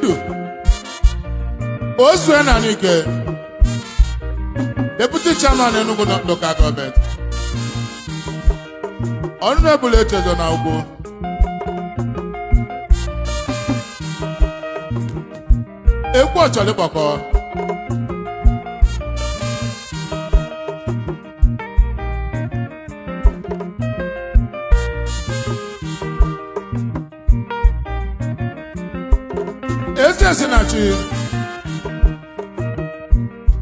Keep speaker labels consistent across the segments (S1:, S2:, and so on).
S1: Idu Osue Nanike, Deputy Chairman Enugu Local Government, Honorable Echezo Naugo, Ekwo Chalipako, Ese Sinachi,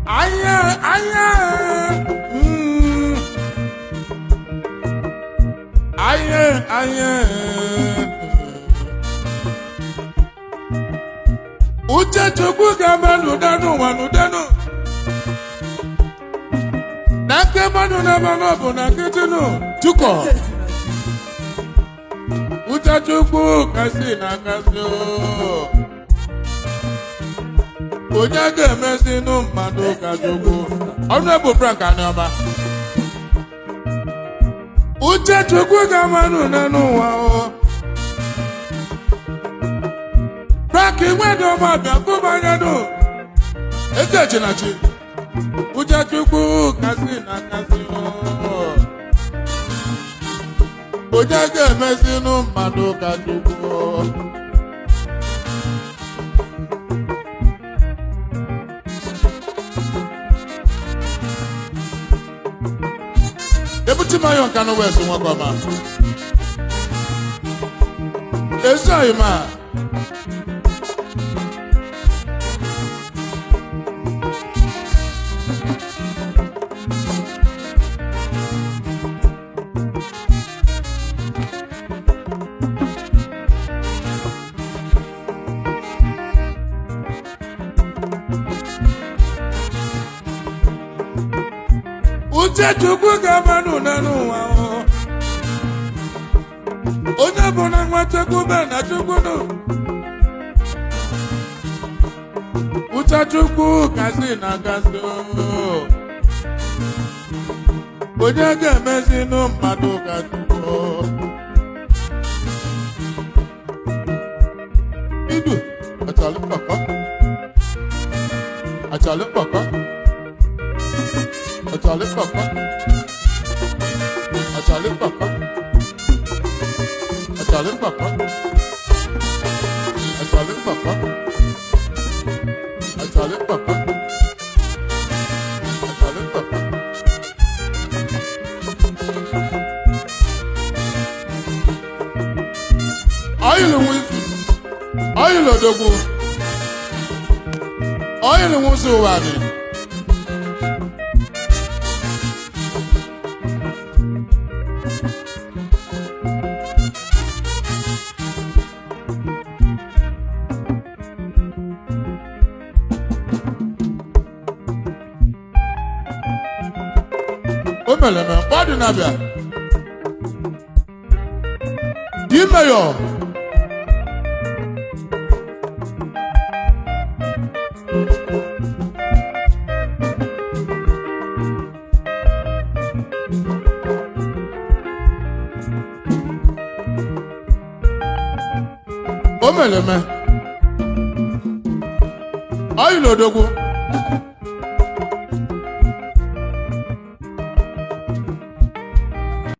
S1: Aya, Uche chukwu gamanu danu wanu danu. Nake manu na manobu na kitinu. Chuko. Uche chukwu kasi na kasi o. Onye ga-emesi nu mmadu ka chukwu. Honorable Frank Anioma. Uche chukwu gamanu nanu wa o. Frank Iwedo mabia kubanyado. Eke chinachi. Uche chukwu kasi na kasi o. Onye ga-emesi nu mmadu ka chukwu. Deputy Mayor Kano West Nwakoma. Ezaima. Uche chukwu gamanu nanu wa o. Onye bụ na nwa chukwu be na chukwu nu. Uche chukwu kasi na kasi o. Onye ga-emesi nu mmadu ka chukwu. Idu achali papa. Achali papa. Achale papa. Achale papa. Achale papa. Achale papa. Achale papa. Achale papa. Ayile wifi. Ayile dogu. Ayile wifi wani. Omeleme, body nabia. Di mayor. Omeleme. Ayi lodogo.